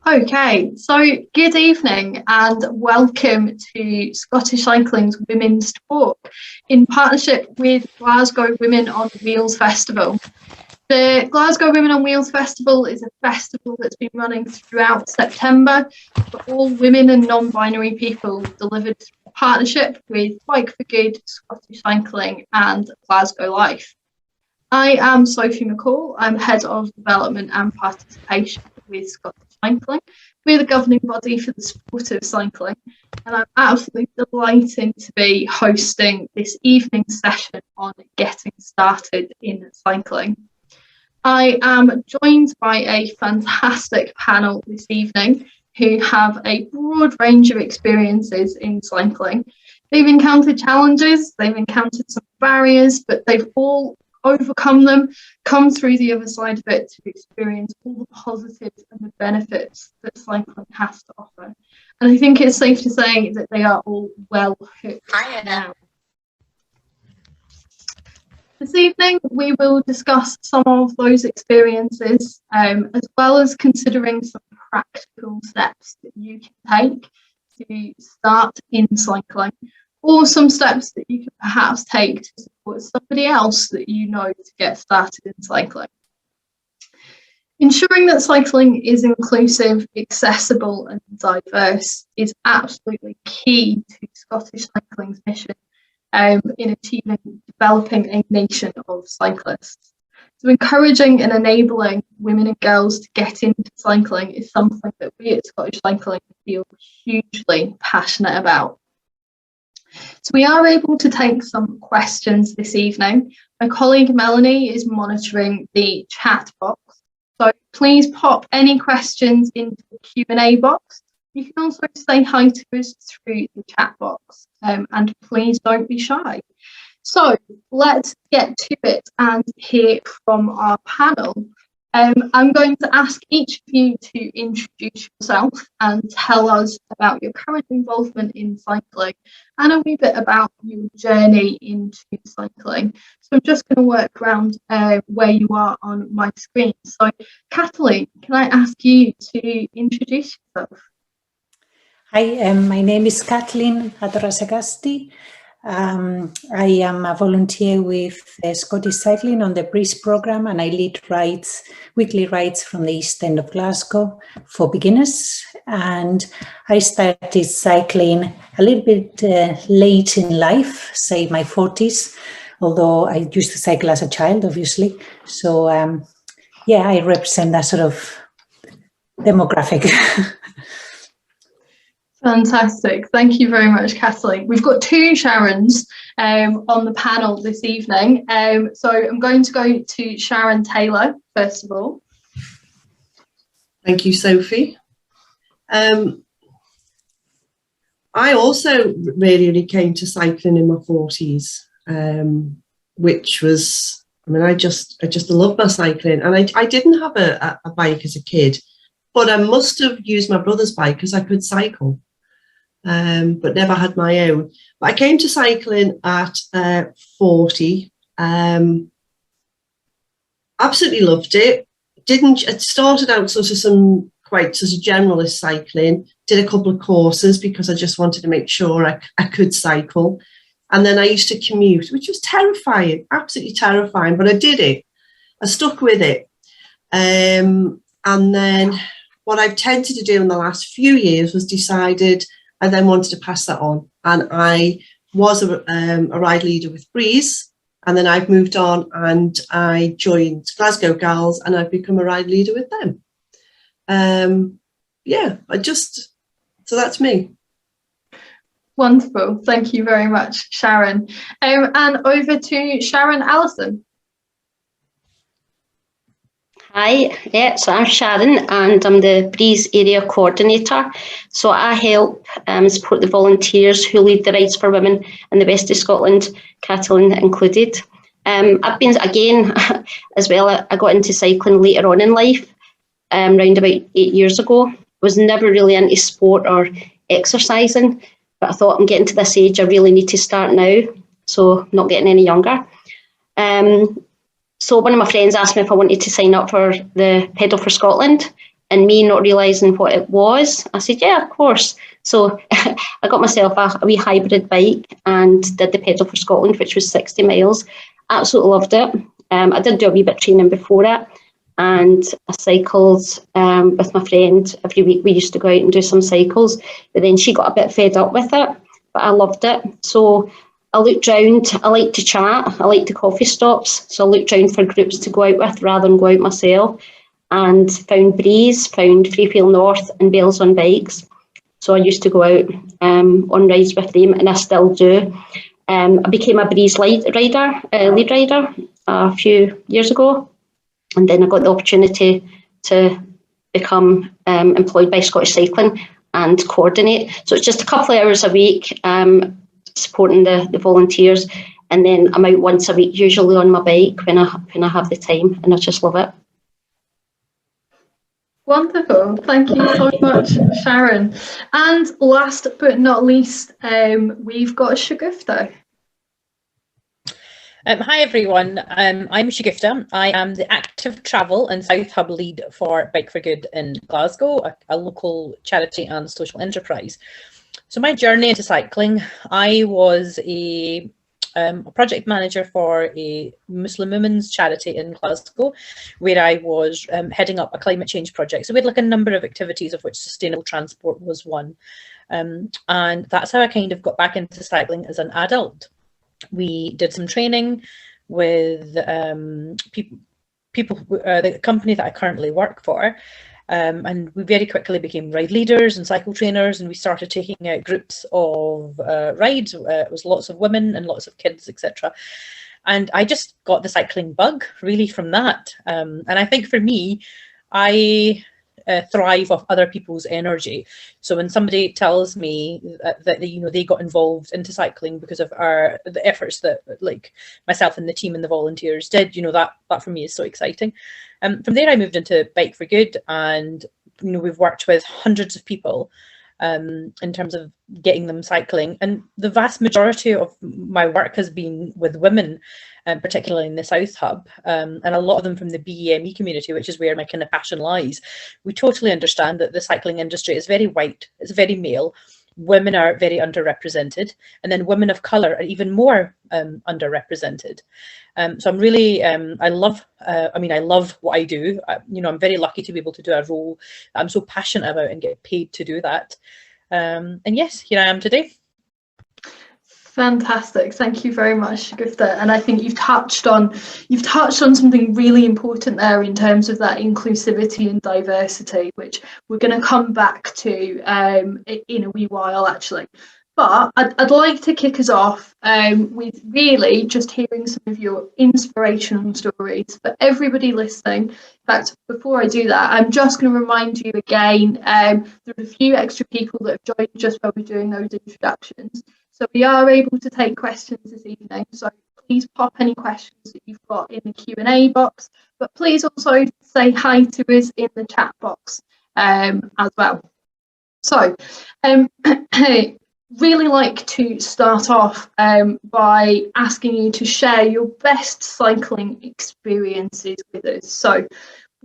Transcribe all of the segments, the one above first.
Okay, so good evening and welcome to Scottish Cycling's Women's Talk in partnership with Glasgow Women on Wheels Festival. The Glasgow Women on Wheels Festival is a festival that's been running throughout September for all women and non-binary people, delivered through a partnership with Bike for Good, Scottish Cycling and Glasgow Life. I am Sophie McCall. I'm Head of Development and Participation with Scottish Cycling. We're the governing body for the sport of cycling, and I'm absolutely delighted to be hosting this evening's session on getting started in cycling. I am joined by a fantastic panel this evening who have a broad range of experiences in cycling. They've encountered challenges, they've encountered some barriers, but they've all overcome them, come through the other side of it to experience all the positives and the benefits that cycling has to offer. And I think it's safe to say that they are all well hooked now. This evening we will discuss some of those experiences, as well as considering some practical steps that you can take to start in cycling, or some steps that you can perhaps take to support somebody else that you know to get started in cycling. Ensuring that cycling is inclusive, accessible and diverse is absolutely key to Scottish Cycling's mission in developing a nation of cyclists. So encouraging and enabling women and girls to get into cycling is something that we at Scottish Cycling feel hugely passionate about. So we are able to take some questions this evening. My colleague Melanie is monitoring the chat box, so please pop any questions into the Q&A box. You can also say hi to us through the chat box, and please don't be shy. So let's get to it and hear from our panel. I'm going to ask each of you to introduce yourself and tell us about your current involvement in cycling and a wee bit about your journey into cycling. So I'm just going to work around where you are on my screen. So Kattalin, can I ask you to introduce yourself? Hi, my name is Kattalin Atorrasagasti. I am a volunteer with Scottish Cycling on the Breeze programme, and I lead weekly rides from the east end of Glasgow for beginners. And I started cycling a little bit late in life, say my 40s, although I used to cycle as a child, obviously. So, yeah, I represent that sort of demographic. Fantastic. Thank you very much, Kattalin. We've got two Sharons on the panel this evening. So I'm going to go to Sharon Taylor, first of all. Thank you, Sophie. I also really came to cycling in my 40s, which was, I just love my cycling. And I didn't have a bike as a kid, but I must have used my brother's bike because I could cycle. But never had my own. But I came to cycling at 40. Absolutely loved it. It started out sort of some quite sort of generalist cycling. Did a couple of courses because I just wanted to make sure I could cycle. And then I used to commute, which was terrifying, absolutely terrifying. But I did it. I stuck with it. And then what I've tended to do in the last few years was decided I then wanted to pass that on, and I was a ride leader with Breeze, and then I've moved on and I joined Glasgow Gals and I've become a ride leader with them. Yeah, so that's me. Wonderful, thank you very much, Sharon. And over to Sharon Allison. Hi, so I'm Sharon and I'm the Breeze Area Coordinator. So I help support the volunteers who lead the rides for women in the west of Scotland, Kattalin included. I've been, again, as well, I got into cycling later on in life, around about 8 years ago. I was never really into sport or exercising, but I thought I'm getting to this age, I really need to start now, so not getting any younger. So one of my friends asked me if I wanted to sign up for the Pedal for Scotland and me not realising what it was, I said, yeah, of course. So I got myself a wee hybrid bike and did the Pedal for Scotland, which was 60 miles. Absolutely loved it. I did do a wee bit of training before it, and I cycled with my friend every week. We used to go out and do some cycles, but then she got a bit fed up with it, but I loved it. So I looked round. I like to chat. I like the coffee stops. So I looked round for groups to go out with rather than go out myself, and found Breeze, found Freefeel North and Bales on Bikes. So I used to go out on rides with them, and I still do. I became a Breeze lead rider a few years ago, and then I got the opportunity to become employed by Scottish Cycling and coordinate. So it's just a couple of hours a week supporting the volunteers, and then I'm out once a week, usually on my bike when I have the time, and I just love it. Wonderful. Thank you so much, Sharon. And last but not least, we've got Shgufta. Hi everyone, I'm Shgufta. I am the active travel and South Hub lead for Bike for Good in Glasgow, a local charity and social enterprise. So my journey into cycling, I was a project manager for a Muslim women's charity in Glasgow, where I was heading up a climate change project. So we had like a number of activities, of which sustainable transport was one. And that's how I kind of got back into cycling as an adult. We did some training with the company that I currently work for, and we very quickly became ride leaders and cycle trainers, and we started taking out groups of rides. It was lots of women and lots of kids, etc. And I just got the cycling bug really from that. And I think for me, I thrive off other people's energy. So when somebody tells me that they got involved into cycling because of the efforts that like myself and the team and the volunteers did, that for me is so exciting. From there I moved into Bike for Good, and we've worked with hundreds of people in terms of getting them cycling, and the vast majority of my work has been with women, particularly in the South Hub, and a lot of them from the BEME community, which is where my kind of passion lies. We totally understand that the cycling industry is very white, it's very male, women are very underrepresented, and then women of colour are even more underrepresented. So I'm really, I love what I do. I'm very lucky to be able to do a role that I'm so passionate about and get paid to do that. And yes, here I am today. Fantastic, thank you very much, Shgufta. And I think you've touched on something really important there in terms of that inclusivity and diversity, which we're going to come back to in a wee while actually. But I'd like to kick us off with really just hearing some of your inspirational stories for everybody listening. In fact, before I do that, I'm just going to remind you again, there are a few extra people that have joined just while we're doing those introductions. So we are able to take questions this evening. So please pop any questions that you've got in the Q&A box, but please also say hi to us in the chat box as well. So really like to start off by asking you to share your best cycling experiences with us. So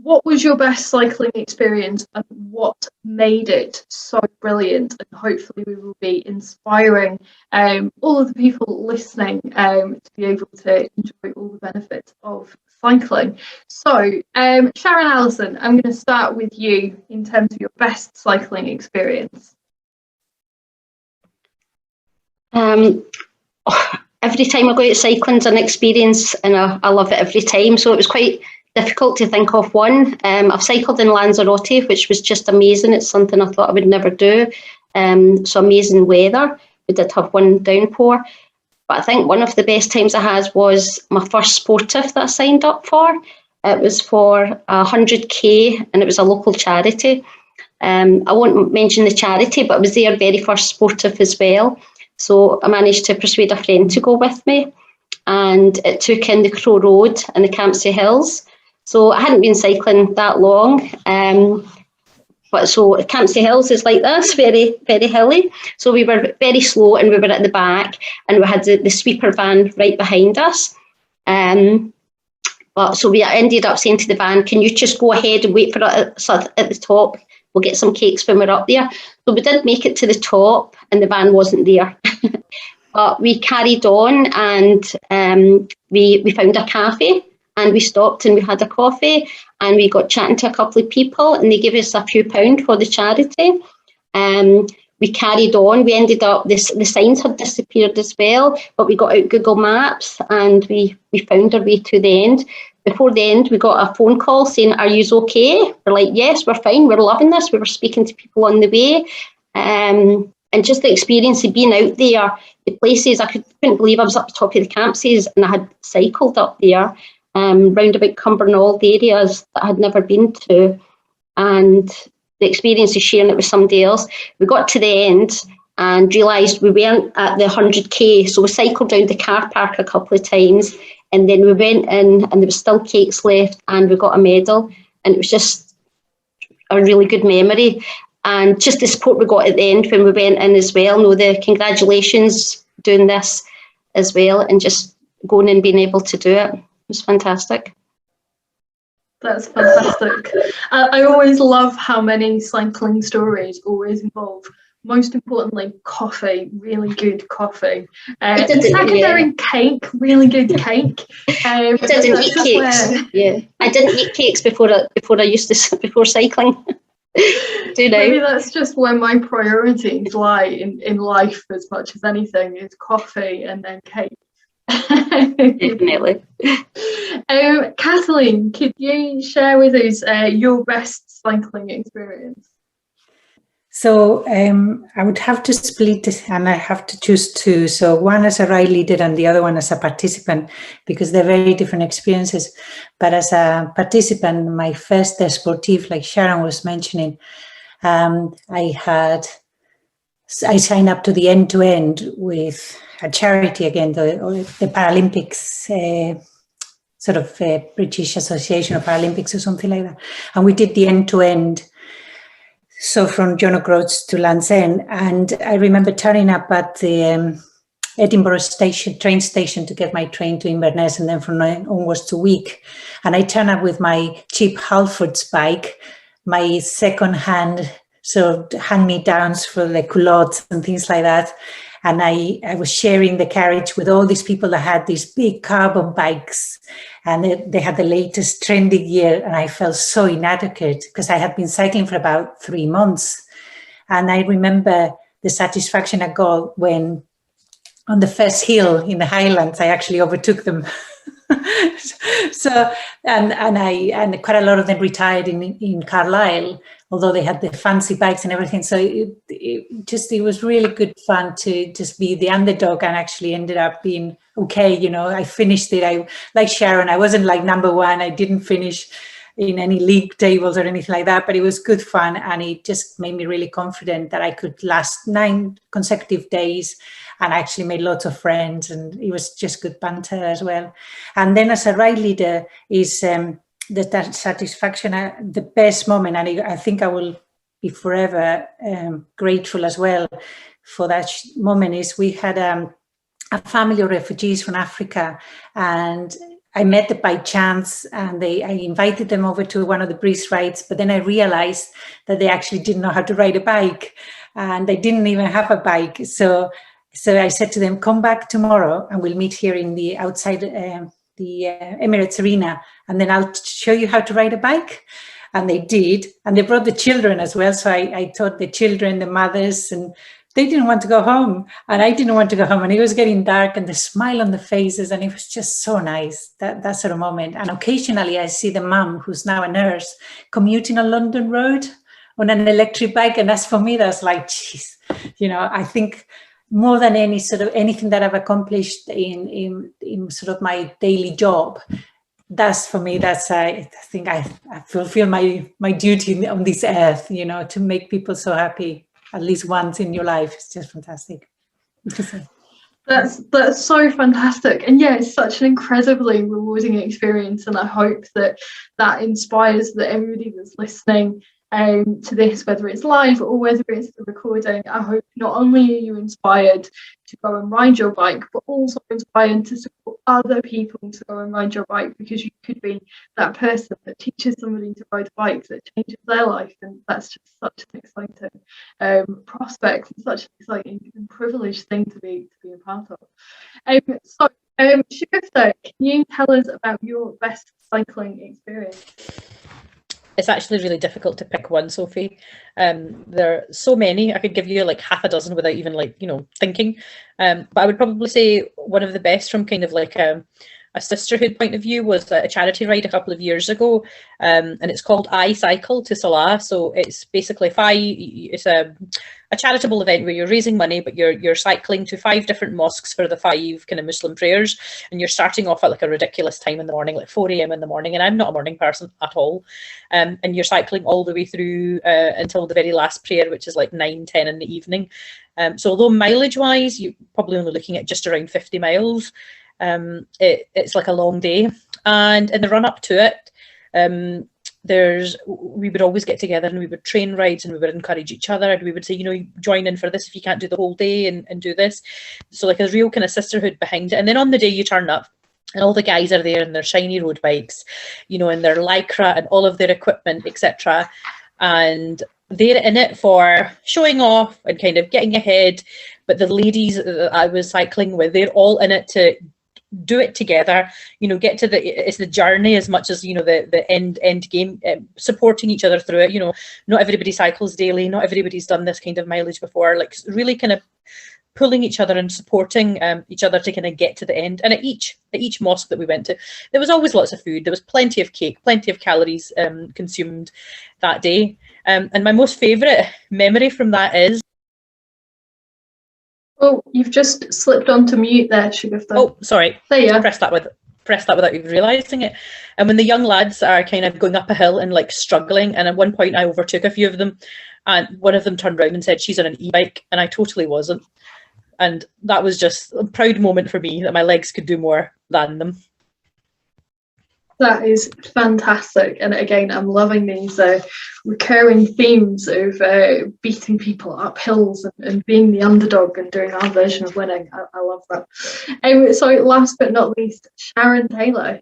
what was your best cycling experience and what made it so brilliant? And hopefully we will be inspiring all of the people listening to be able to enjoy all the benefits of cycling. So Sharon Allison, I'm going to start with you in terms of your best cycling experience. Every time I go out cycling is an experience, and I love it every time. So it was quite difficult to think of one. I've cycled in Lanzarote, which was just amazing. It's something I thought I would never do. So amazing weather. We did have one downpour. But I think one of the best times I had was my first sportive that I signed up for. It was for 100k, and it was a local charity. I won't mention the charity, but it was their very first sportive as well. So I managed to persuade a friend to go with me, and it took in the Crow Road and the Campsie Hills. So I hadn't been cycling that long, but so Campsie Hills is like this, very, very hilly. So we were very slow, and we were at the back, and we had the sweeper van right behind us. But But so we ended up saying to the van, can you just go ahead and wait for us at the top? We'll get some cakes when we're up there. So we did make it to the top and the van wasn't there. But we carried on and we found a cafe and we stopped and we had a coffee and we got chatting to a couple of people and they gave us a few pounds for the charity. We carried on. We ended up, the signs had disappeared as well, but we got out Google Maps and we found our way to the end. Before the end, we got a phone call saying, are you okay? We're like, yes, we're fine. We're loving this. We were speaking to people on the way. And just the experience of being out there, the places, I couldn't believe I was up the top of the campsies and I had cycled up there, round about Cumbernauld areas that I had never been to. And the experience of sharing it with somebody else. We got to the end and realised we weren't at the 100k, so we cycled down the car park a couple of times and then we went in and there was still cakes left and we got a medal and it was just a really good memory. And just the support we got at the end when we went in as well, the congratulations doing this as well and just going and being able to do it. It was fantastic. That's fantastic. I always love how many cycling stories always involve, most importantly, coffee, really good coffee. Secondary cake, really good cake. I didn't eat cakes. Yeah, I didn't eat cakes before cycling. Maybe that's just where my priorities lie in life as much as anything, is coffee and then cake. Definitely. Kattalin, could you share with us your best cycling experience? So I would have to split it and I have to choose two. So one as a ride leader and the other one as a participant, because they're very different experiences. But as a participant, my first sportive, like Sharon was mentioning, I signed up to the end-to-end with a charity again, the Paralympics, British Association of Paralympics or something like that. And we did the end-to-end, so from John O'Groats to Land's End. And I remember turning up at the Edinburgh train station to get my train to Inverness and then from onwards to Wick. And I turned up with my cheap Halfords bike, my second-hand hand-me-downs for the culottes and things like that. And I was sharing the carriage with all these people that had these big carbon bikes and they had the latest trendy gear. And I felt so inadequate because I had been cycling for about 3 months. And I remember the satisfaction I got when on the first hill in the Highlands, I actually overtook them. So, and quite a lot of them retired in Carlisle, although they had the fancy bikes and everything. So it was really good fun to just be the underdog and actually ended up being okay. I finished it. Like Sharon, I wasn't like number one. I didn't finish in any league tables or anything like that, but it was good fun. And it just made me really confident that I could last 9 consecutive days. And I actually made lots of friends and it was just good banter as well. And then as a ride leader is that satisfaction, the best moment, and I think I will be forever grateful as well for that moment, is we had a family of refugees from Africa and I met them by chance and I invited them over to one of the Breeze rides, but then I realized that they actually didn't know how to ride a bike and they didn't even have a bike. So I said to them, come back tomorrow and we'll meet here in the outside the Emirates Arena and then I'll show you how to ride a bike. And they did. And they brought the children as well. So I taught the children, the mothers, and they didn't want to go home. And I didn't want to go home. And it was getting dark and the smile on the faces. And it was just so nice, that sort of moment. And occasionally I see the mum, who's now a nurse, commuting on London Road on an electric bike. And that's for me, that's like, geez, I think more than anything that I've accomplished in sort of my daily job, that's for me, I think I fulfill my duty on this earth, to make people so happy at least once in your life. It's just fantastic. That's so fantastic. And yeah, it's such an incredibly rewarding experience. And I hope that inspires that everybody that's listening to this, whether it's live or whether it's the recording. I hope not only are you inspired to go and ride your bike, but also inspired to support other people to go and ride your bike, because you could be that person that teaches somebody to ride a bike that changes their life, and that's just such an exciting prospect and such an exciting and privileged thing to be a part of. Shgufta, can you tell us about your best cycling experience? It's actually really difficult to pick one, Sophie. There are so many. I could give you like half a dozen without even thinking. But I would probably say one of the best from kind of like a sisterhood point of view was a charity ride a couple of years ago, and it's called I Cycle to Salah. So it's basically it's a charitable event where you're raising money, but you're cycling to 5 different mosques for the 5 kind of Muslim prayers, and you're starting off at like a ridiculous time in the morning, like 4 a.m. in the morning, and I'm not a morning person at all, and you're cycling all the way through until the very last prayer, which is like 9-10 in the evening. So although mileage wise you're probably only looking at just around 50 miles, it's like a long day. And in the run up to it, we would always get together and we would train rides, and we would encourage each other, and we would say, join in for this if you can't do the whole day, and do this. So like a real kind of sisterhood behind it. And then on the day you turn up, and all the guys are there in their shiny road bikes, and their lycra and all of their equipment, etc. And they're in it for showing off and kind of getting ahead. But the ladies that I was cycling with, they're all in it to do it together, get to it's the journey as much as the end game, supporting each other through it. Not everybody cycles daily, not everybody's done this kind of mileage before, like really kind of pulling each other and supporting each other to kind of get to the end. And at each mosque that we went to, there was always lots of food, there was plenty of cake, plenty of calories consumed that day. And my most favorite memory from that is, oh, you've just slipped onto mute there, Shgufta. Oh, sorry. There you are. Press that without even realising it. And when the young lads are kind of going up a hill and like struggling, and at one point I overtook a few of them, and one of them turned around and said she's on an e-bike, and I totally wasn't. And that was just a proud moment for me, that my legs could do more than them. That is fantastic. And again, I'm loving these recurring themes of beating people up hills and being the underdog and doing our version of winning. I love that. So last but not least, Sharon Taylor.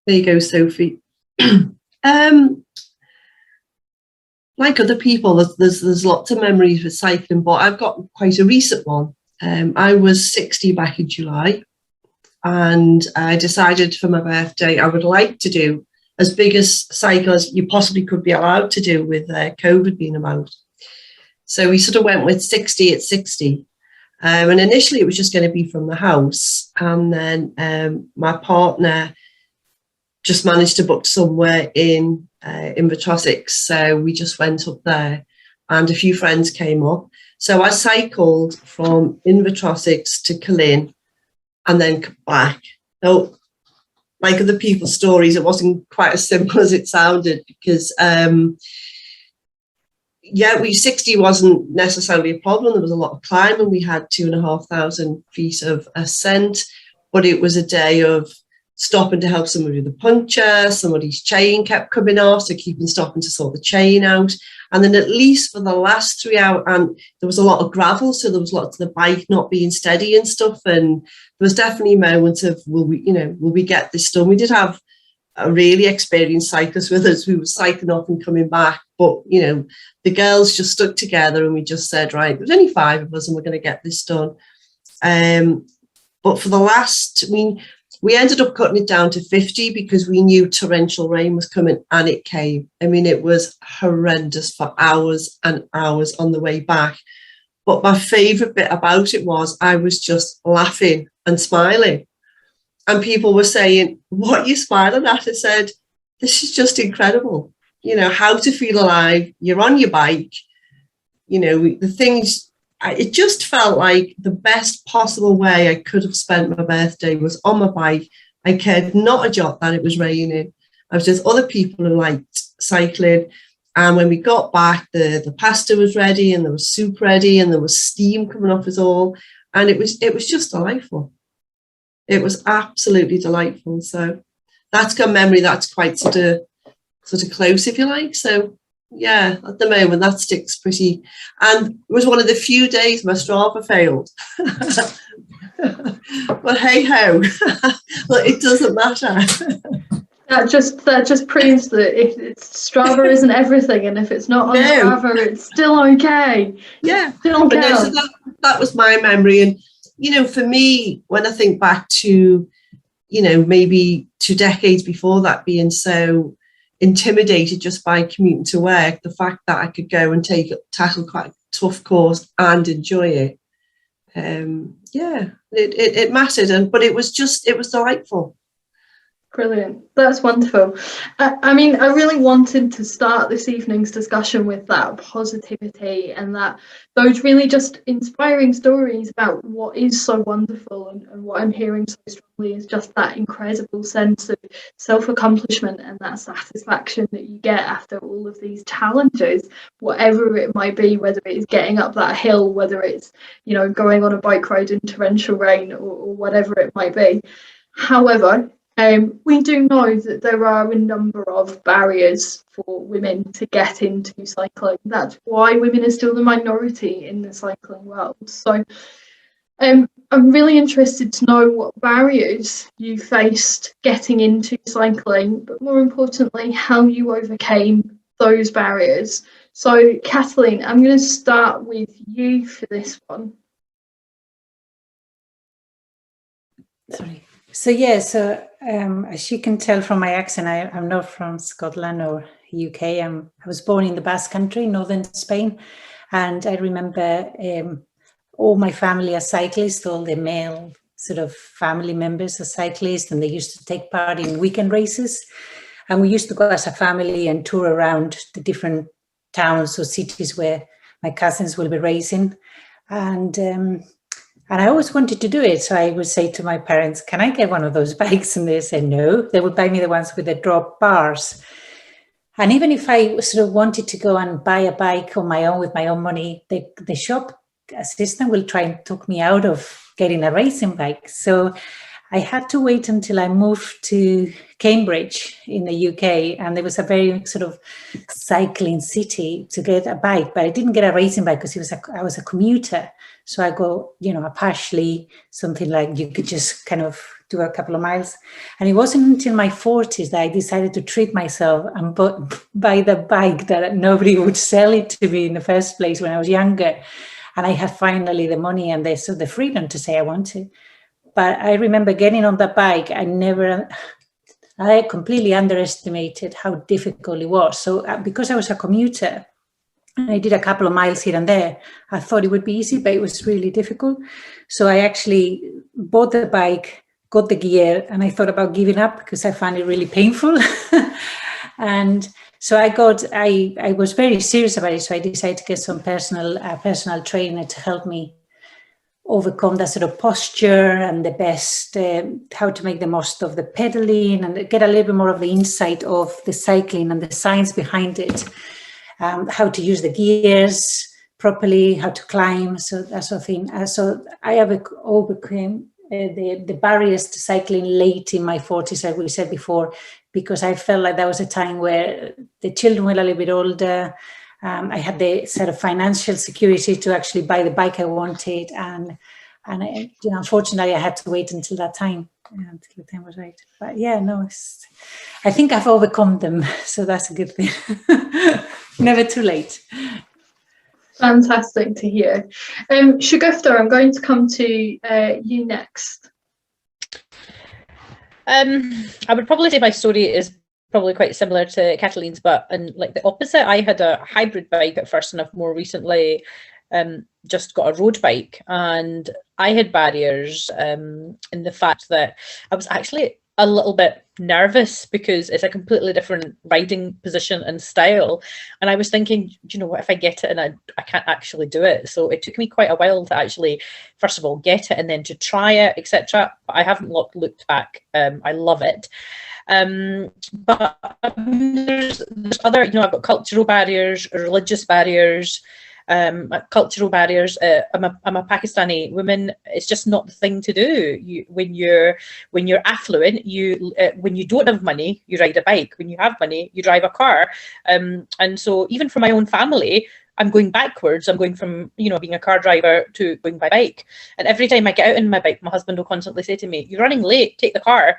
There you go, Sophie. Like other people, there's lots of memories with cycling, but I've got quite a recent one. I was 60 back in July. And I decided for my birthday I would like to do as big a cycle as you possibly could be allowed to do with COVID being about. So we sort of went with 60 at 60. And initially it was just going to be from the house. And then my partner just managed to book somewhere in Invertrossix. So we just went up there, and a few friends came up. So I cycled from Invertrossix to Kattalin, and then back. Now, like other people's stories, it wasn't quite as simple as it sounded, because 60 wasn't necessarily a problem. There was a lot of climbing. We had 2,500 feet of ascent, but it was a day of stopping to help somebody with a puncture. Somebody's chain kept coming off, so stopping to sort the chain out. And then at least for the last 3 hours, and there was a lot of gravel, so there was lots of the bike not being steady and stuff. And there was definitely moments of, will we get this done? We did have a really experienced cyclist with us who was cycling off and coming back, but the girls just stuck together, and we just said, right, there's only 5 of us and we're going to get this done. But for the last, we ended up cutting it down to 50 because we knew torrential rain was coming, and it came. It was horrendous for hours and hours on the way back. But my favourite bit about it was I was just laughing and smiling. And people were saying, what are you smiling at? I said, this is just incredible. How to feel alive. You're on your bike. The things, it just felt like the best possible way I could have spent my birthday was on my bike. I cared not a jot that it was raining. I was just other people who liked cycling. And when we got back, the pasta was ready, and there was soup ready, and there was steam coming off us all. And it was just delightful. It was absolutely delightful. So that's got memory that's quite sort of close, if you like. So yeah, at the moment that sticks pretty. And it was one of the few days my Strava failed. But hey ho, well, it doesn't matter. That just proves that if Strava isn't everything, and if it's not on Strava, it's still okay. Yeah, still but no, so that was my memory. And you know, for me, when I think back to, you know, maybe 2 decades before that, being so intimidated just by commuting to work, the fact that I could go and tackle quite a tough course and enjoy it, it mattered. But it was delightful. Brilliant. That's wonderful. I mean, I really wanted to start this evening's discussion with that positivity and those really just inspiring stories about what is so wonderful, and what I'm hearing so strongly is just that incredible sense of self-accomplishment and that satisfaction that you get after all of these challenges, whatever it might be, whether it is getting up that hill, whether it's, you know, going on a bike ride in torrential rain, or whatever it might be. However, we do know that there are a number of barriers for women to get into cycling. That's why women are still the minority in the cycling world. So I'm really interested to know what barriers you faced getting into cycling, but more importantly, how you overcame those barriers. So Kattalin, I'm going to start with you for this one. Sorry. So yeah, as you can tell from my accent, I'm not from Scotland or UK. I was born in the Basque Country, northern Spain, and I remember all my family are cyclists. All the male sort of family members are cyclists, and they used to take part in weekend races. And we used to go as a family and tour around the different towns or cities where my cousins will be racing, and I always wanted to do it. So I would say to my parents, can I get one of those bikes? And they said no. They would buy me the ones with the drop bars. And even if I sort of wanted to go and buy a bike on my own with my own money, the shop assistant will try and talk me out of getting a racing bike. So I had to wait until I moved to Cambridge in the UK, and there was a very sort of cycling city to get a bike, but I didn't get a racing bike because I was a commuter. So I go, you know, a Pashley, something like you could just kind of do a couple of miles. And it wasn't until my 40s that I decided to treat myself and buy the bike that nobody would sell it to me in the first place when I was younger. And I had finally the money and the freedom to say I want to. But I remember getting on the bike, I completely underestimated how difficult it was. So because I was a commuter, and I did a couple of miles here and there, I thought it would be easy, but it was really difficult. So I actually bought the bike, got the gear, and I thought about giving up because I found it really painful. And so I was very serious about it. So I decided to get some personal trainer to help me overcome that sort of posture and the best, how to make the most of the pedaling and get a little bit more of the insight of the cycling and the science behind it. How to use the gears properly, how to climb, so that sort of thing. So I have overcome the barriers to cycling late in my 40s, as we said before, because I felt like that was a time where the children were a little bit older. I had the sort of financial security to actually buy the bike I wanted, and unfortunately, I had to wait until that time. Until the time was right. But yeah, no, I think I've overcome them, so that's a good thing. Never too late. Fantastic to hear. Shgufta, I'm going to come to you next. I would probably say my story is probably quite similar to Kattalin's, but in like the opposite. I had a hybrid bike at first, and I've more recently just got a road bike, and I had barriers in the fact that I was actually a little bit nervous because it's a completely different riding position and style, and I was thinking, you know, what if I get it and I can't actually do it? So it took me quite a while to actually, first of all, get it and then to try it, etc. But I haven't looked back. I love it. But there's other, you know, I've got cultural barriers, religious barriers, cultural barriers. I'm a Pakistani woman. It's just not the thing to do. When you're affluent, when you don't have money, you ride a bike. When you have money, you drive a car. And so even for my own family, I'm going backwards. I'm going from, being a car driver to going by bike. And every time I get out on my bike, my husband will constantly say to me, "You're running late, take the car."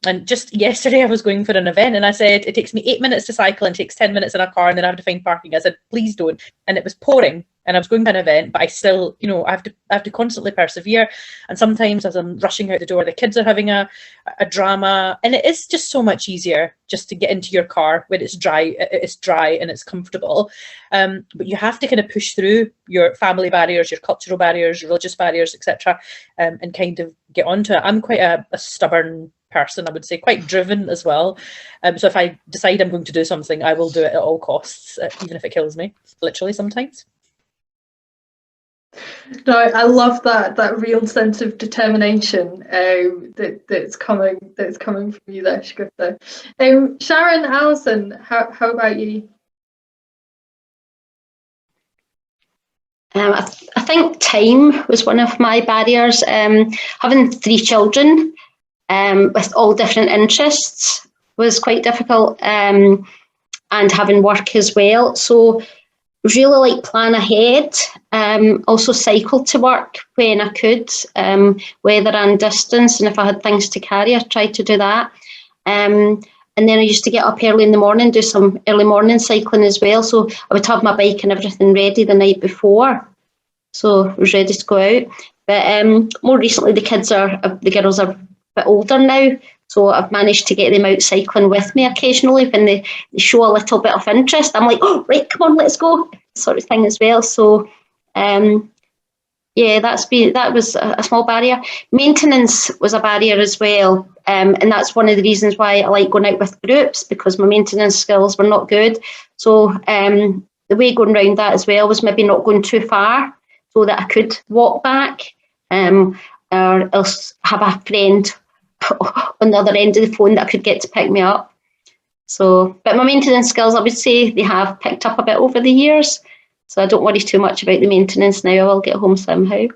And just yesterday I was going for an event and I said, "It takes me 8 minutes to cycle and takes 10 minutes in a car and then I have to find parking." I said, "Please don't." And it was pouring and I was going to an event, but I still, I have to constantly persevere. And sometimes as I'm rushing out the door, the kids are having a drama, and it is just so much easier just to get into your car when it's dry and it's comfortable. But you have to kind of push through your family barriers, your cultural barriers, your religious barriers, etc., and kind of get onto it. I'm quite a stubborn person, I would say, quite driven as well. So if I decide I'm going to do something, I will do it at all costs, even if it kills me, literally sometimes. No, I love that real sense of determination that's coming from you there, Shgufta. Sharon Allison, how about you? I think time was one of my barriers. Having 3 children with all different interests was quite difficult, and having work as well. So really like plan ahead, also cycle to work when I could, weather and distance, and if I had things to carry I tried to do that, and then I used to get up early in the morning, do some early morning cycling as well, so I would have my bike and everything ready the night before, so I was ready to go out. But more recently the girls are a bit older now, so I've managed to get them out cycling with me occasionally when they show a little bit of interest. I'm like, "Oh, right, come on, let's go," sort of thing as well. So, yeah, that was a small barrier. Maintenance was a barrier as well, and that's one of the reasons why I like going out with groups, because my maintenance skills were not good. So the way going around that as well was maybe not going too far so that I could walk back, or else have a friend on the other end of the phone that I could get to pick me up. So, but my maintenance skills, I would say they have picked up a bit over the years. So I don't worry too much about the maintenance now. I will get home somehow.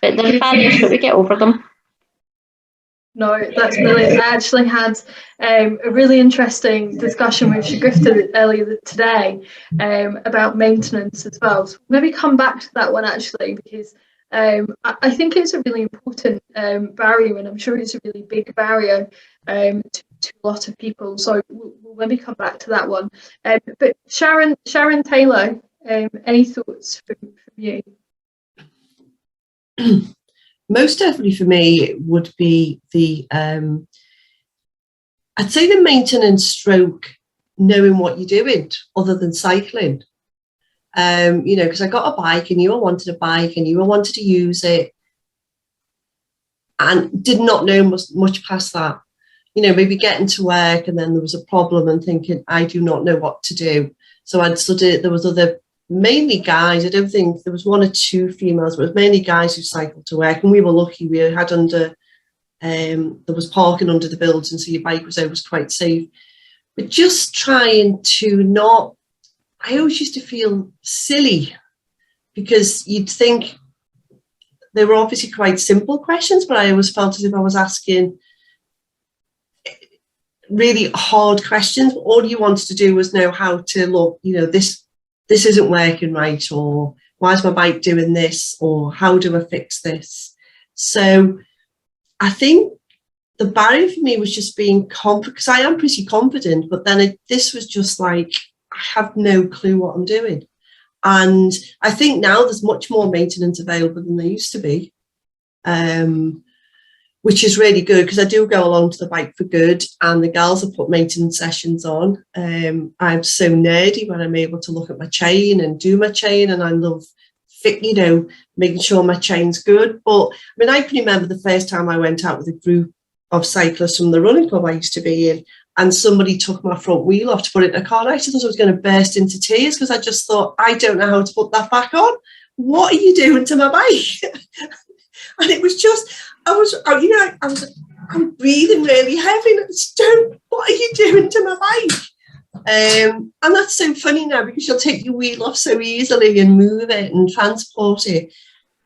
But there's barriers, but we get over them. No, that's brilliant. I actually had a really interesting discussion with Shgufta earlier today about maintenance as well. So maybe come back to that one actually, because I think it's a really important barrier, and I'm sure it's a really big barrier to a lot of people. So we'll maybe come back to that one. But Sharon Taylor, any thoughts from you? Most definitely for me would be the, I'd say the maintenance stroke, knowing what you're doing other than cycling. Because I got a bike, and knew I wanted a bike, and knew I wanted to use it, and did not know much past that. Maybe getting to work and then there was a problem and thinking, I do not know what to do. So I'd studied, there was other, mainly guys, I don't think there was 1 or 2 females, but it was mainly guys who cycled to work, and we were lucky, we had there was parking under the building, so your bike was always quite safe. But just trying to not, I always used to feel silly, because you'd think they were obviously quite simple questions, but I always felt as if I was asking really hard questions. All you wanted to do was know how to look, this isn't working right, or why is my bike doing this, or how do I fix this? So I think the barrier for me was just being confident, because I am pretty confident, but then this was just like, I have no clue what I'm doing. And I think now there's much more maintenance available than there used to be, which is really good, because I do go along to the Bike for Good, and the girls have put maintenance sessions on. I'm so nerdy when I'm able to look at my chain and do my chain, and I love making sure my chain's good. But I can remember the first time I went out with a group of cyclists from the running club I used to be in, and somebody took my front wheel off to put it in a car. I just thought I was going to burst into tears, because I just thought, I don't know how to put that back on. What are you doing to my bike? And it was just, I'm breathing really heavy, and what are you doing to my bike? And that's so funny now, because you'll take your wheel off so easily and move it and transport it.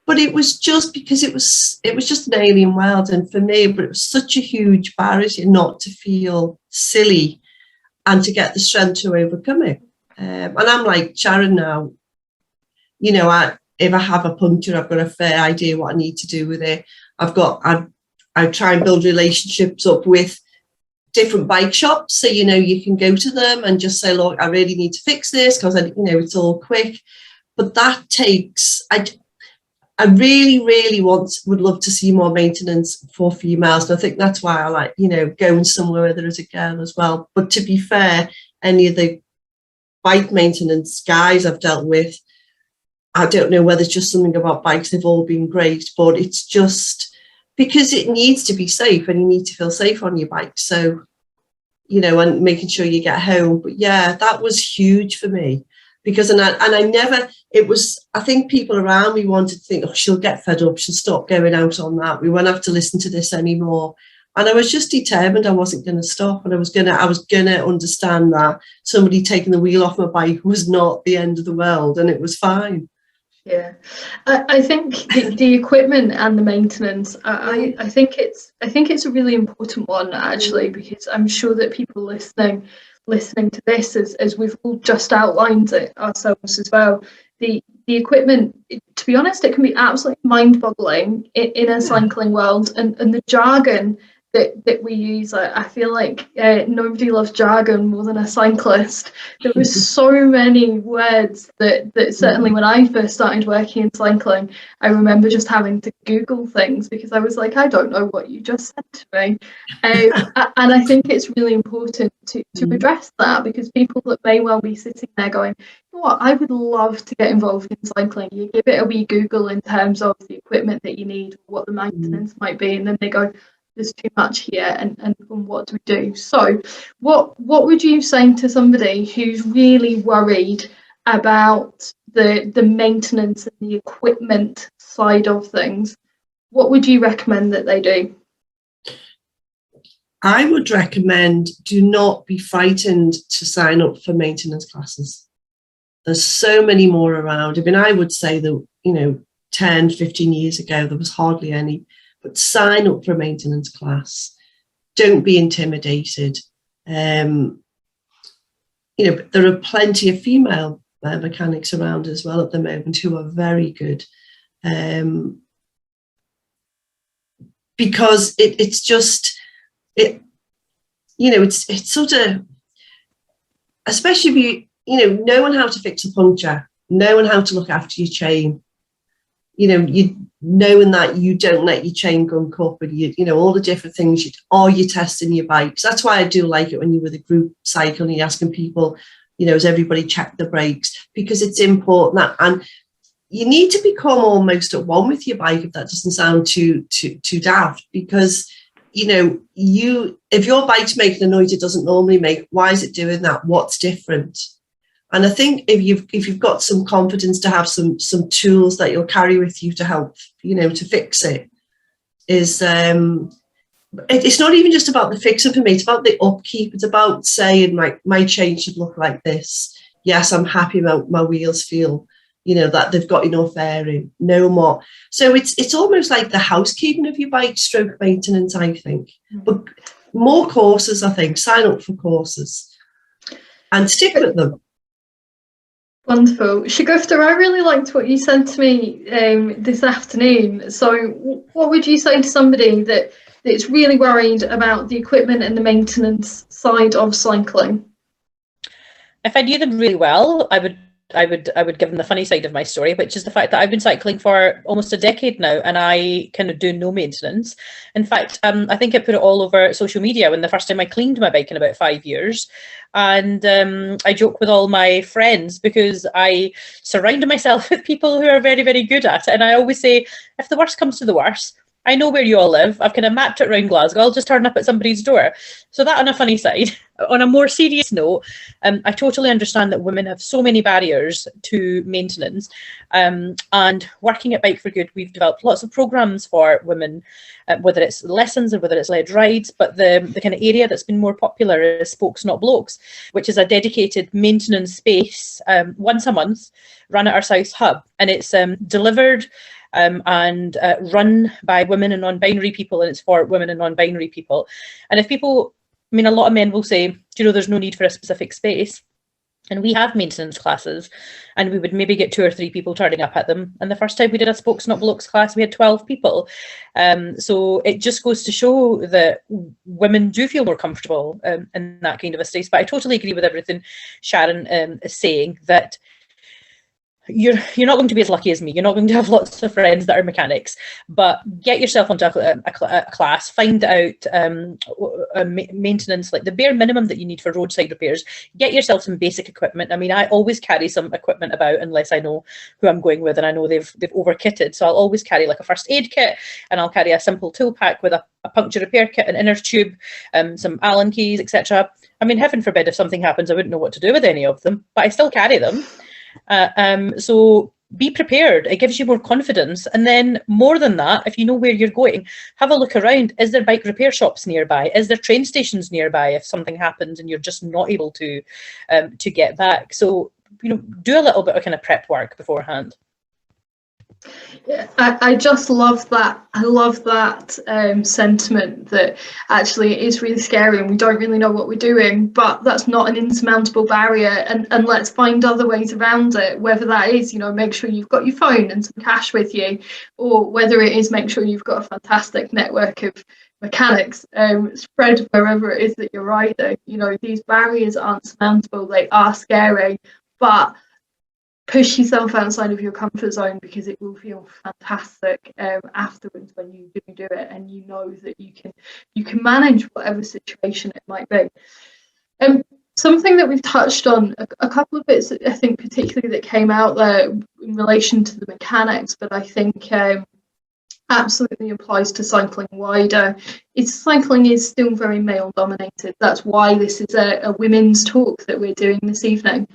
But it was just because it was just an alien world, and for me, but it was such a huge barrier not to feel silly and to get the strength to overcome it. And I'm like Sharon now, you know, if I have a puncture, I've got a fair idea what I need to do with it. I try and build relationships up with different bike shops, so you know you can go to them and just say, look, I really need to fix this, because it's all quick. But that takes, I really would love to see more maintenance for females, and I think that's why I like, going somewhere where there is a girl as well. But to be fair, any of the bike maintenance guys I've dealt with, I don't know whether it's just something about bikes, they've all been great, but it's just because it needs to be safe, and you need to feel safe on your bike. So, and making sure you get home. But yeah, that was huge for me, because, I think people around me wanted to think, oh, she'll get fed up, she'll stop going out on that, we won't have to listen to this anymore. And I was just determined I wasn't going to stop, and I was going to understand that somebody taking the wheel off my bike was not the end of the world, and it was fine. Yeah, I think the equipment and the maintenance, I think it's a really important one, actually, because I'm sure that people listening to this, as we've all just outlined it ourselves as well, the equipment, to be honest, it can be absolutely mind-boggling in a cycling world, and the jargon that we use, I feel like nobody loves jargon more than a cyclist. There were so many words that certainly when I first started working in cycling, I remember just having to Google things, because I was like, I don't know what you just said to me. And I think it's really important to address that, because people that may well be sitting there going, you know what, I would love to get involved in cycling. You give it a wee Google in terms of the equipment that you need, what the maintenance might be, and then they go, there's too much here, and what do we do? So what would you say to somebody who's really worried about the maintenance and the equipment side of things? What would you recommend that they do? I would recommend, do not be frightened to sign up for maintenance classes. There's so many more around. I mean, I would say that 10, 15 years ago there was hardly any. But sign up for a maintenance class. Don't be intimidated. There are plenty of female mechanics around as well at the moment who are very good. Because it's sort of, especially if knowing how to fix a puncture, knowing how to look after your chain, knowing that you don't let your chain gunk up, and all the different things, you're testing your bikes. That's why I do like it when you're with a group cycle and you're asking people, has everybody checked the brakes? Because it's important and you need to become almost at one with your bike, if that doesn't sound too daft, because if your bike's making a noise it doesn't normally make, why is it doing that? What's different? And I think if you've got some confidence to have some tools that you'll carry with you to help, to fix it, is it's not even just about the fixing for me, it's about the upkeep. It's about saying, my chain should look like this. Yes, I'm happy about my wheels feel, that they've got enough air in, no more. So it's almost like the housekeeping of your bike, stroke maintenance, I think. But more courses, I think. Sign up for courses and stick with them. Wonderful. Shgufta, I really liked what you said to me this afternoon. So what would you say to somebody that's really worried about the equipment and the maintenance side of cycling? If I knew them really well, I would give them the funny side of my story, which is the fact that I've been cycling for almost a decade now, and I kind of do no maintenance. In fact, I think I put it all over social media when the first time I cleaned my bike in about 5 years. And I joke with all my friends, because I surrounded myself with people who are very, very good at it. And I always say, if the worst comes to the worst, I know where you all live. I've kind of mapped it around Glasgow. I'll just turn up at somebody's door. So that on a funny side. On a more serious note, I totally understand that women have so many barriers to maintenance. And working at Bike for Good, we've developed lots of programs for women, whether it's lessons or whether it's led rides. But the kind of area that's been more popular is Spokes Not Blokes, which is a dedicated maintenance space once a month, run at our South Hub. And it's delivered and run by women and non-binary people, and it's for women and non-binary people. And if people, I mean, a lot of men will say, you know, there's no need for a specific space. And we have maintenance classes, and we would maybe get 2 or 3 people turning up at them. And the first time we did a Spokes Not Blokes class, we had 12 people. So it just goes to show that women do feel more comfortable in that kind of a space. But I totally agree with everything Sharon is saying, that you're not going to be as lucky as me. You're not going to have lots of friends that are mechanics, but get yourself onto a class, find out maintenance, like the bare minimum that you need for roadside repairs. Get yourself some basic equipment. I mean, I always carry some equipment about unless I know who I'm going with and I know they've over-kitted. So I'll always carry like a first aid kit, and I'll carry a simple tool pack with a puncture repair kit, an inner tube, some Allen keys, etc. I mean, heaven forbid if something happens, I wouldn't know what to do with any of them, but I still carry them. So be prepared. It gives you more confidence. And then more than that, if you know where you're going, have a look around. Is there bike repair shops nearby? Is there train stations nearby if something happens and you're just not able to get back? So, you know, do a little bit of kind of prep work beforehand. Yeah, I just love that. I love that sentiment that actually it is really scary and we don't really know what we're doing, but that's not an insurmountable barrier, and let's find other ways around it, whether that is, you know, make sure you've got your phone and some cash with you, or whether it is make sure you've got a fantastic network of mechanics spread wherever it is that you're riding. You know, these barriers aren't surmountable, they are scary, but push yourself outside of your comfort zone, because it will feel fantastic afterwards when you do it, and you know that you can manage whatever situation it might be. Something that we've touched on, a couple of bits that I think particularly that came out there in relation to the mechanics, but I think absolutely applies to cycling wider, is cycling is still very male dominated. That's why this is a women's talk that we're doing this evening.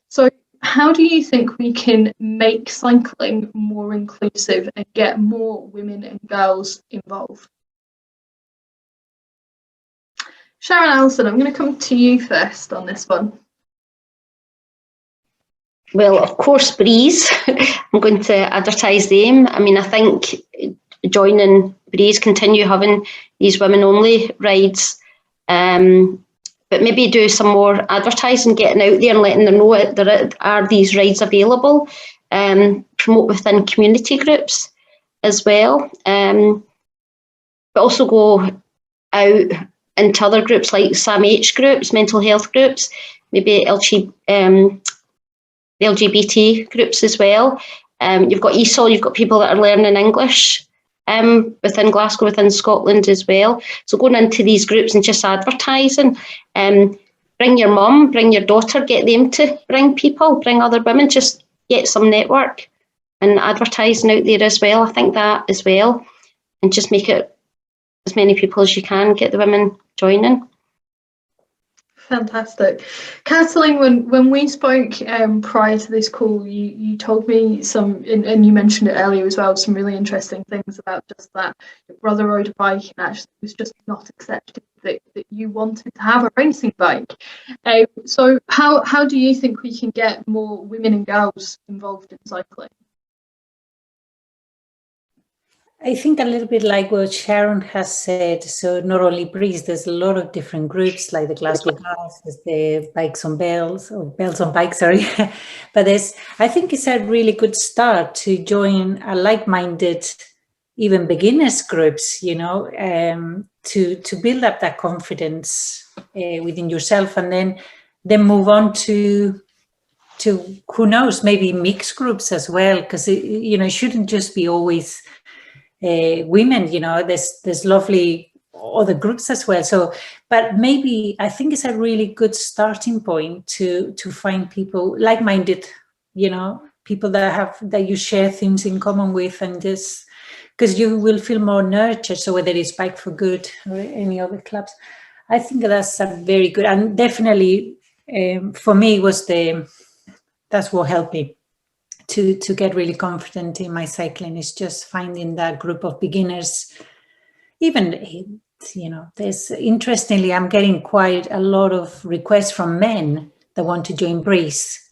So how do you think we can make cycling more inclusive and get more women and girls involved? Sharon Allison, I'm going to come to you first on this one. Well, of course, Breeze. I'm going to advertise them. I mean, I think joining Breeze, continue having these women-only rides, but maybe do some more advertising, getting out there and letting them know there are these rides available. Promote within community groups as well. But also go out into other groups like SAMH groups, mental health groups, maybe LGBT groups as well. You've got ESOL, you've got people that are learning English within Glasgow, within Scotland as well. So going into these groups and just advertising, bring your mum, bring your daughter, get them to bring people, bring other women, just get some network and advertising out there as well. I think that as well, and just make it as many people as you can, get the women joining. Fantastic. Kattalin, when we spoke prior to this call, you told me some, and you mentioned it earlier as well, some really interesting things about just that your brother rode a bike and actually it was just not accepted that you wanted to have a racing bike. So how do you think we can get more women and girls involved in cycling? I think a little bit like what Sharon has said. So not only Breeze, there's a lot of different groups like the Glasgow Girls, there's the Bikes on Bells, or Bells on Bikes, sorry. But I think it's a really good start to join a like-minded, even beginners groups, you know, to build up that confidence within yourself, and then move on to who knows, maybe mixed groups as well, because you know, it shouldn't just be always women, you know, there's lovely other groups as well. So, but maybe I think it's a really good starting point to find people like-minded, you know, people that you share things in common with, and just because you will feel more nurtured. So whether it's Bike for Good or any other clubs, I think that's a very good, and definitely for me that's what helped me to get really confident in my cycling, is just finding that group of beginners. Even, interestingly, I'm getting quite a lot of requests from men that want to join Breeze.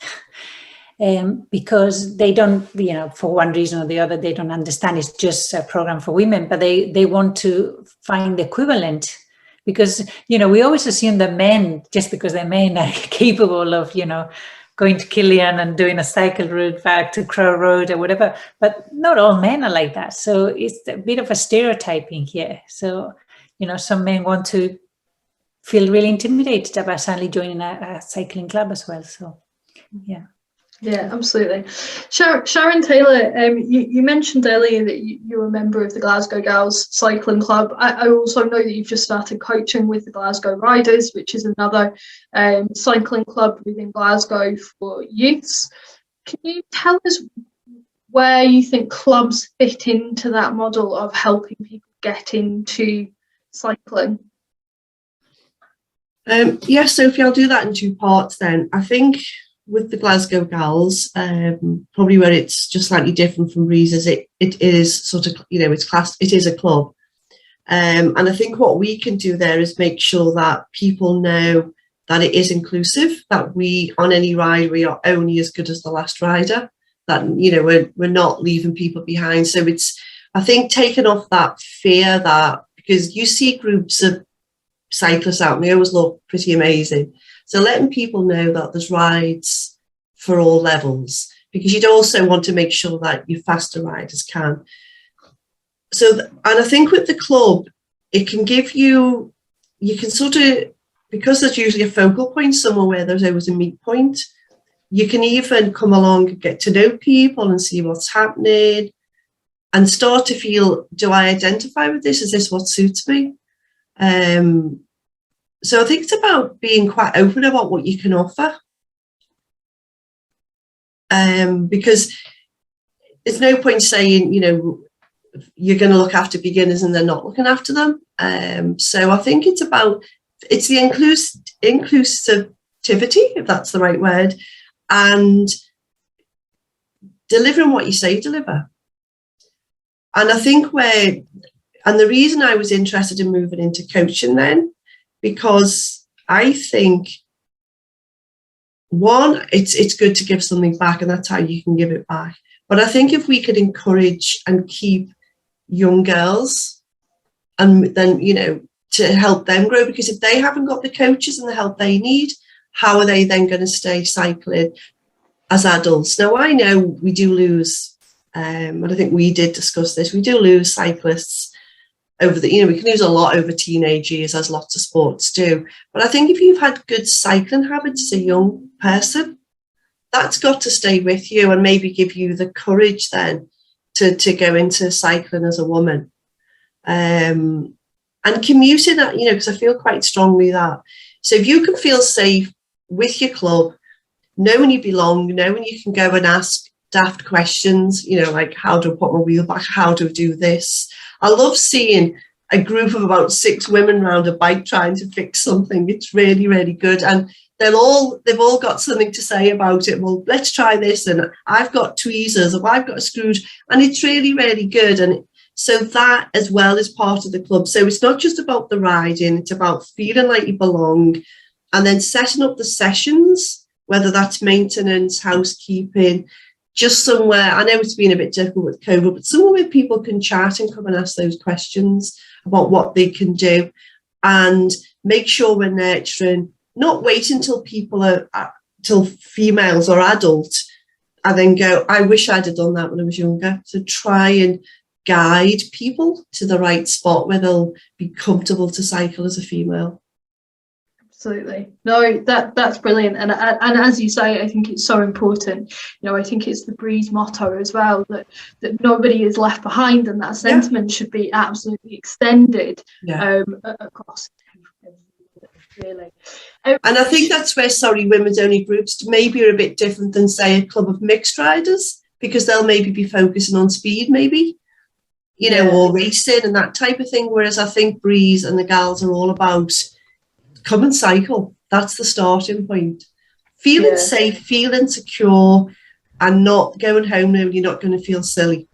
Because they don't, for one reason or the other, they don't understand it's just a program for women, but they want to find the equivalent. Because, we always assume that men, just because they're men, are capable of, going to Killian and doing a cycle route back to Crow Road or whatever. But not all men are like that. So it's a bit of a stereotyping here. So, some men want to feel really intimidated about suddenly joining a cycling club as well. So, yeah. Yeah, absolutely. Sharon Taylor, you mentioned earlier that you're a member of the Glasgow Gals Cycling Club. I also know that you've just started coaching with the Glasgow Riders, which is another cycling club within Glasgow for youths. Can you tell us where you think clubs fit into that model of helping people get into cycling? Yes, Sophie, I'll do that in two parts then. I think with the Glasgow Gals, probably where it's just slightly different from Breeze is it is sort of, it's classed, it is a club. And I think what we can do there is make sure that people know that it is inclusive, that we, on any ride, we are only as good as the last rider, that, we're not leaving people behind. So it's, I think, taking off that fear that, because you see groups of cyclists out and they always look pretty amazing. So letting people know that there's rides for all levels, because you'd also want to make sure that your faster riders can. So, and I think with the club, it can give you can sort of, because there's usually a focal point somewhere where there's always a meet point, you can even come along and get to know people and see what's happening and start to feel, do I identify with this? Is this what suits me? So I think it's about being quite open about what you can offer, because there's no point saying, you're going to look after beginners and they're not looking after them. So I think it's the inclusivity, if that's the right word, and delivering what you say you deliver. And I think the reason I was interested in moving into coaching then, because I think, one, it's good to give something back, and that's how you can give it back. But I think if we could encourage and keep young girls, and then, to help them grow, because if they haven't got the coaches and the help they need, how are they then going to stay cycling as adults? Now, I know we do lose, and I think we did discuss this, we do lose cyclists over we can lose a lot over teenage years, as lots of sports do. But I think if you've had good cycling habits as a young person, that's got to stay with you and maybe give you the courage then to go into cycling as a woman. And commuting that, because I feel quite strongly that. So if you can feel safe with your club, knowing you belong, knowing you can go and ask daft questions, like how do I put my wheel back? How do I do this? I love seeing a group of about 6 women around a bike trying to fix something. It's really, really good. And they've all got something to say about it. Well, let's try this. And I've got tweezers, or I've got a screw. And it's really, really good. And so that as well is part of the club. So it's not just about the riding, it's about feeling like you belong, and then setting up the sessions, whether that's maintenance, housekeeping, just somewhere, I know it's been a bit difficult with COVID, but somewhere where people can chat and come and ask those questions about what they can do, and make sure we're nurturing, not wait until people till females or adults, and then go, I wish I'd have done that when I was younger. So try and guide people to the right spot where they'll be comfortable to cycle as a female. Absolutely. No, that's brilliant. And as you say, I think it's so important. I think it's the Breeze motto as well, that nobody is left behind, and that sentiment should be absolutely extended across really. And I think that's where, women's only groups maybe are a bit different than, say, a club of mixed riders, because they'll maybe be focusing on speed, maybe. you know, or racing and that type of thing. Whereas I think Breeze and the gals are all about come and cycle. That's the starting point. Feeling safe, feeling secure, and not going home knowing you're not going to feel silly.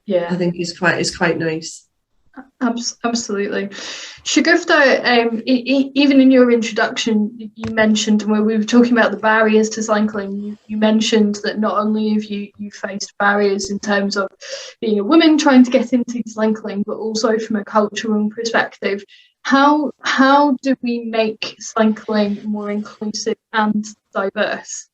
Yeah, I think is quite nice. Absolutely. Shgufta, even in your introduction, you mentioned when we were talking about the barriers to cycling, you mentioned that not only have you faced barriers in terms of being a woman trying to get into cycling, but also from a cultural perspective. How do we make cycling more inclusive and diverse?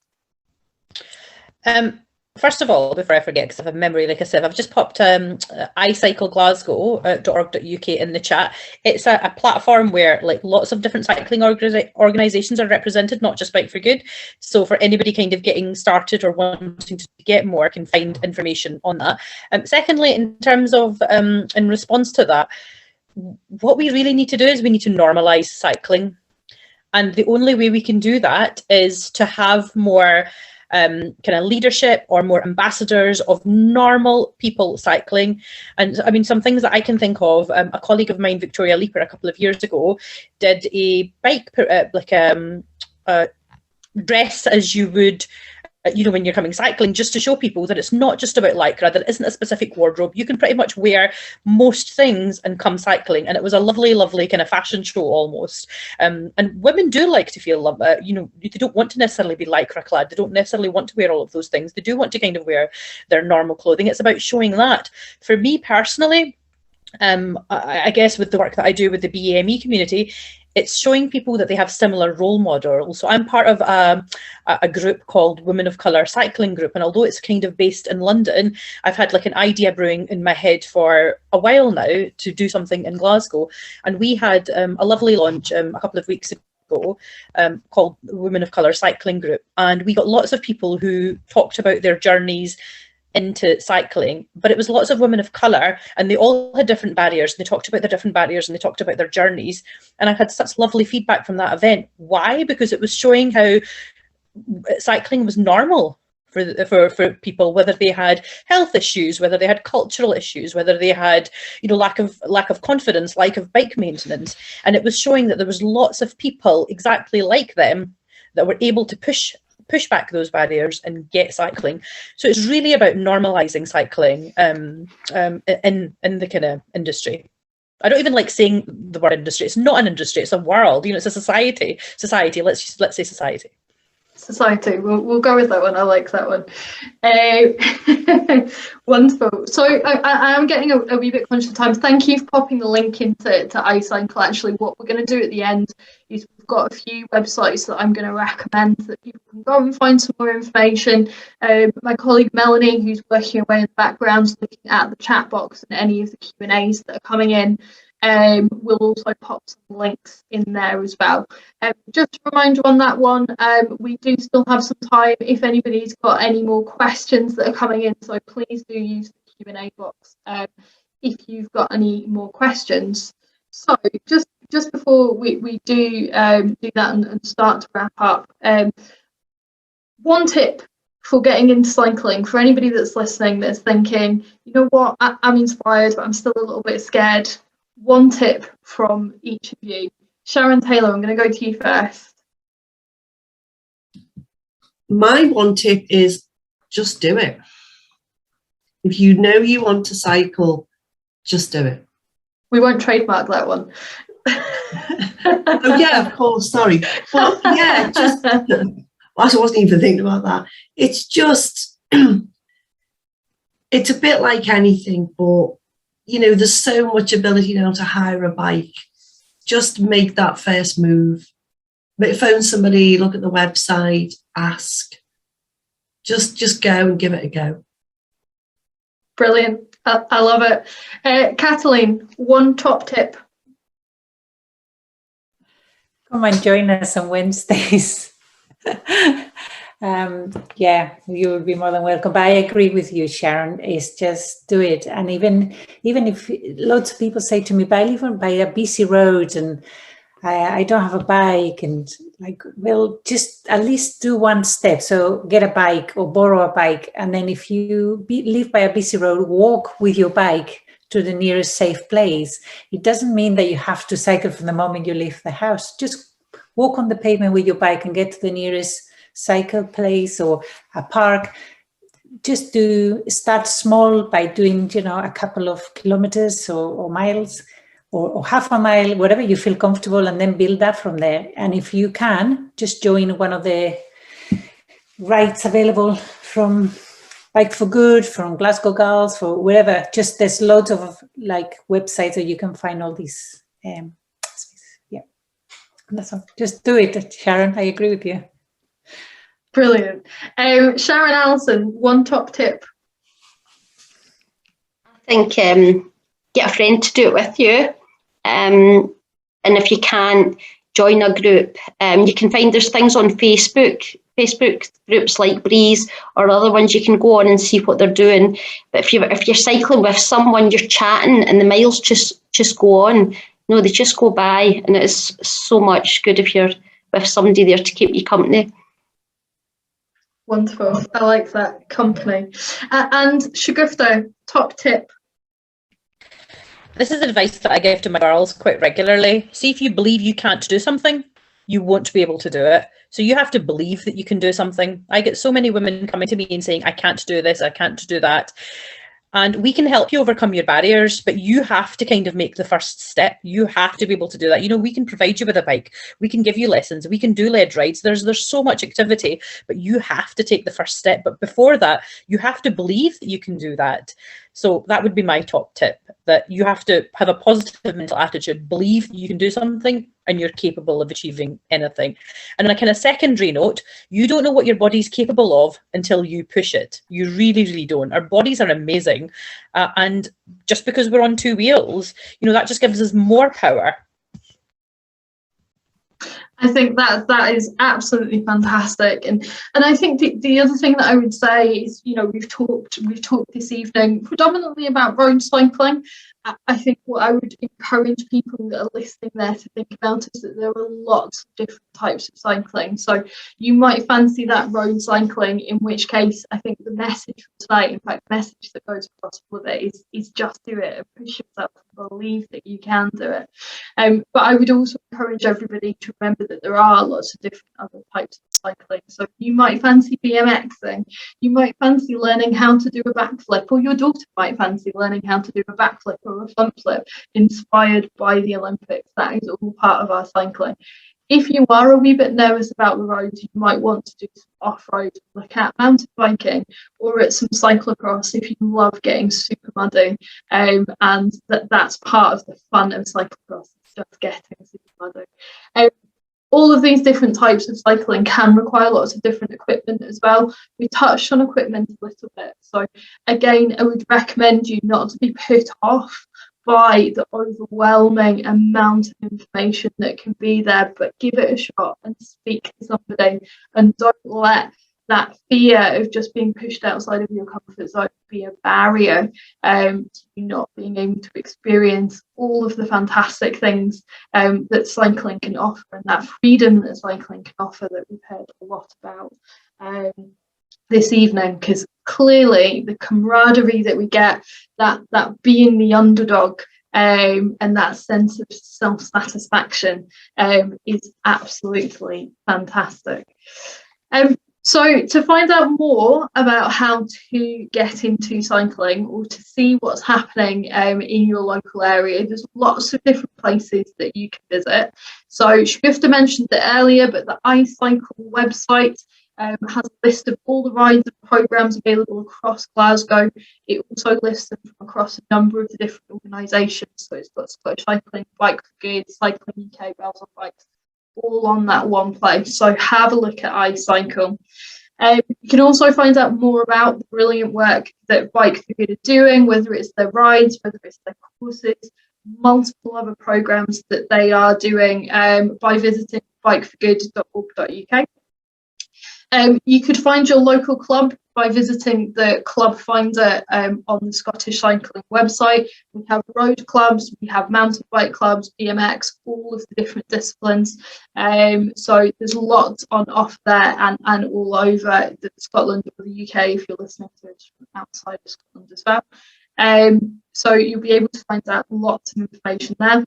First of all, before I forget, because I have a memory like I said, I've just popped iCycleGlasgow.org.uk in the chat. It's a platform where like lots of different cycling organisations are represented, not just Bike for Good. So for anybody kind of getting started or wanting to get more, can find information on that. Secondly, in terms of in response to that, what we really need to do is we need to normalise cycling. And the only way we can do that is to have more kind of leadership or more ambassadors of normal people cycling. And I mean, some things that I can think of, a colleague of mine, Victoria Leaper, a couple of years ago, did a bike, dress as you would, you know, when you're coming cycling, just to show people that it's not just about lycra, there isn't a specific wardrobe. You can pretty much wear most things and come cycling. And it was a lovely, lovely kind of fashion show almost. And women do like to feel, you know, they don't want to necessarily be lycra clad. They don't necessarily want to wear all of those things. They do want to kind of wear their normal clothing. It's about showing that. For me personally, I guess with the work that I do with the BAME community, it's showing people that they have similar role models. So I'm part of a group called Women of Colour Cycling Group. And although it's kind of based in London, I've had like an idea brewing in my head for a while now to do something in Glasgow. And we had a lovely launch a couple of weeks ago called Women of Colour Cycling Group. And we got lots of people who talked about their journeys into cycling, but it was lots of women of colour, and they all had different barriers. They talked about their different barriers and they talked about their journeys, and I had such lovely feedback from that event. Why? Because it was showing how cycling was normal for people, whether they had health issues, whether they had cultural issues, whether they had, you know, lack of confidence, lack of bike maintenance. And it was showing that there was lots of people exactly like them that were able to push back those barriers and get cycling. So it's really about normalizing cycling in the kind of industry. I don't even like saying the word industry. It's not an industry, it's a world, you know, it's a society. Let's say society. Society, we'll go with that one. I like that one. Wonderful. So I am getting a wee bit conscious of time. Thank you for popping the link into iCycle. Actually, what we're going to do at the end is we've got a few websites that I'm going to recommend that people can go and find some more information. My colleague Melanie, who's working away in the background, looking at the chat box and any of the Q&As that are coming in, we'll also pop some links in there as well. Just a reminder on that one, we do still have some time if anybody's got any more questions that are coming in, so please do use the Q&A box if you've got any more questions. So just before we do that and start to wrap up, one tip for getting into cycling for anybody that's listening that's thinking, you know what, I'm inspired but I'm still a little bit scared. One tip from each of you. Sharon Taylor, I'm going to go to you first. My one tip is just do it. If you know you want to cycle, just do it. We won't trademark that one. Oh yeah, of course, sorry. But yeah, just I wasn't even thinking about that. It's just it's a bit like anything, but you know, there's so much ability now to hire a bike. Just make that first move. Phone somebody, look at the website, ask. Just go and give it a go. Brilliant. I love it. Kattalin, one top tip. Come and join us on Wednesdays. Yeah, you will be more than welcome. But I agree with you, Sharon. Is just do it. And even if lots of people say to me, but I live by a busy road and I don't have a bike, and like, well, just at least do one step. So get a bike or borrow a bike, and then if you live by a busy road, walk with your bike to the nearest safe place. It doesn't mean that you have to cycle from the moment you leave the house. Just walk on the pavement with your bike and get to the nearest cycle place or a park. Just start small by doing, a couple of kilometers or miles or half a mile, whatever you feel comfortable, and then build up from there. And if you can, just join one of the rides available from Bike for Good, from Glasgow Girls, for wherever. Just there's loads of websites where you can find all these. Yeah, that's all. Just do it, Sharon. I agree with you. Brilliant. Sharon Allison, one top tip. I think get a friend to do it with you. And if you can't, join a group. You can find there's things on Facebook groups like Breeze or other ones you can go on and see what they're doing. But if you're cycling with someone, you're chatting and the miles just go on. No, they just go by, and it's so much good if you're with somebody there to keep you company. Wonderful. I like that, company. And Shgufta, top tip. This is advice that I give to my girls quite regularly. See, if you believe you can't do something, you won't be able to do it. So you have to believe that you can do something. I get so many women coming to me and saying, I can't do this, I can't do that. And we can help you overcome your barriers, but you have to kind of make the first step. You have to be able to do that. We can provide you with a bike. We can give you lessons. We can do lead rides. There's so much activity, but you have to take the first step. But before that, you have to believe that you can do that. So that would be my top tip, that you have to have a positive mental attitude, believe you can do something and you're capable of achieving anything. And on a kind of secondary note, you don't know what your body's capable of until you push it. You really, really don't. Our bodies are amazing. And just because we're on two wheels, that just gives us more power. I think that is absolutely fantastic, and I think the other thing that I would say is, we've talked this evening predominantly about road cycling. I think what I would encourage people that are listening there to think about is that there are lots of different types of cycling. So you might fancy that road cycling, in which case I think the message for tonight, in fact, the message that goes across all of it is just do it and push yourself and believe that you can do it. But I would also encourage everybody to remember that there are lots of different other types of cycling. So you might fancy BMXing, you might fancy learning how to do a backflip, or your daughter might fancy learning how to do a backflip or a front flip inspired by the Olympics. That is all part of our cycling. If you are a wee bit nervous about the roads, you might want to do some off-road, look at mountain biking or at some cyclocross if you love getting super muddy. And that's part of the fun of cyclocross, just getting super muddy. All of these different types of cycling can require lots of different equipment as well. We touched on equipment a little bit. So again, I would recommend you not to be put off by the overwhelming amount of information that can be there, but give it a shot and speak to somebody, and don't let that fear of just being pushed outside of your comfort zone be a barrier to you not being able to experience all of the fantastic things that cycling can offer, and that freedom that cycling can offer that we've heard a lot about this evening. Because clearly the camaraderie that we get, that being the underdog and that sense of self-satisfaction is absolutely fantastic. So to find out more about how to get into cycling or to see what's happening in your local area, there's lots of different places that you can visit. So Shgufta mentioned it earlier, but the iCycle website has a list of all the rides and programmes available across Glasgow. It also lists them from across a number of the different organisations. So it's got Scottish Cycling, Bike for Good, Cycling UK, Rails on Bikes, all on that one place. So have a look at iCycle. You can also find out more about the brilliant work that Bike for Good are doing, whether it's their rides, whether it's their courses, multiple other programmes that they are doing by visiting bikeforgood.org.uk. You could find your local club by visiting the club finder on the Scottish Cycling website. We have road clubs, we have mountain bike clubs, BMX, all of the different disciplines. So there's lots on offer there and all over Scotland or the UK if you're listening to it from outside of Scotland as well. So you'll be able to find out lots of information there.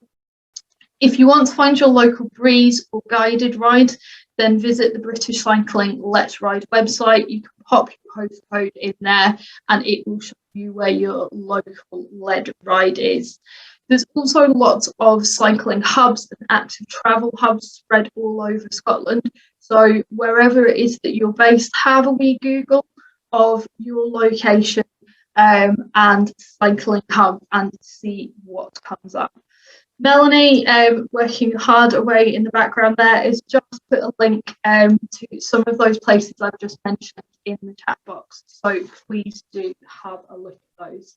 If you want to find your local breeze or guided ride, then visit the British Cycling Let's Ride website. You can pop your postcode in there and it will show you where your local led ride is. There's also lots of cycling hubs and active travel hubs spread all over Scotland. So wherever it is that you're based, have a wee Google of your location and cycling hub and see what comes up. Melanie, working hard away in the background there, has just put a link to some of those places I've just mentioned in the chat box. So please do have a look at those.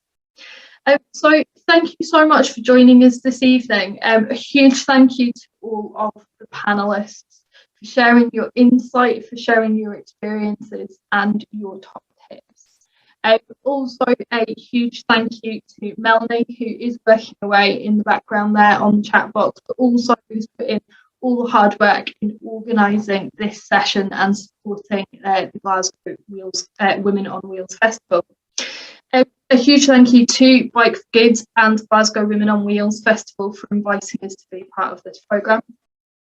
So thank you so much for joining us this evening. A huge thank you to all of the panelists for sharing your insight, for sharing your experiences and your top tips. Also a huge thank you to Melanie, who is working away in the background there on the chat box, but also who's put in all the hard work in organising this session and supporting the Glasgow Women on Wheels Festival. A huge thank you to Bike for Good and Glasgow Women on Wheels Festival for inviting us to be part of this programme.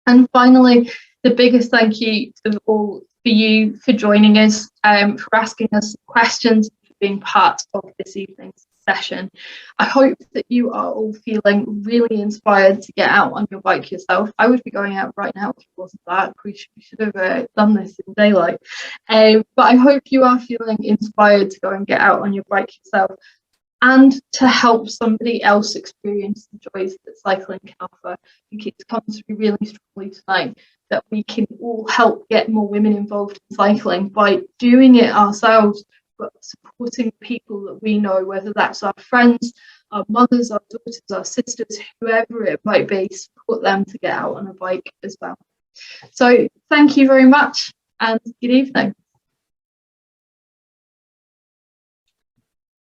And finally, the biggest thank you to all for you for joining us, for asking us questions, for being part of this evening's session. I hope that you are all feeling really inspired to get out on your bike yourself. I would be going out right now if it wasn't dark. We should have done this in daylight. But I hope you are feeling inspired to go and get out on your bike yourself and to help somebody else experience the joys that cycling can offer. I think it's come through really strongly tonight that we can all help get more women involved in cycling by doing it ourselves, but supporting people that we know, whether that's our friends, our mothers, our daughters, our sisters, whoever it might be, support them to get out on a bike as well. So thank you very much and good evening.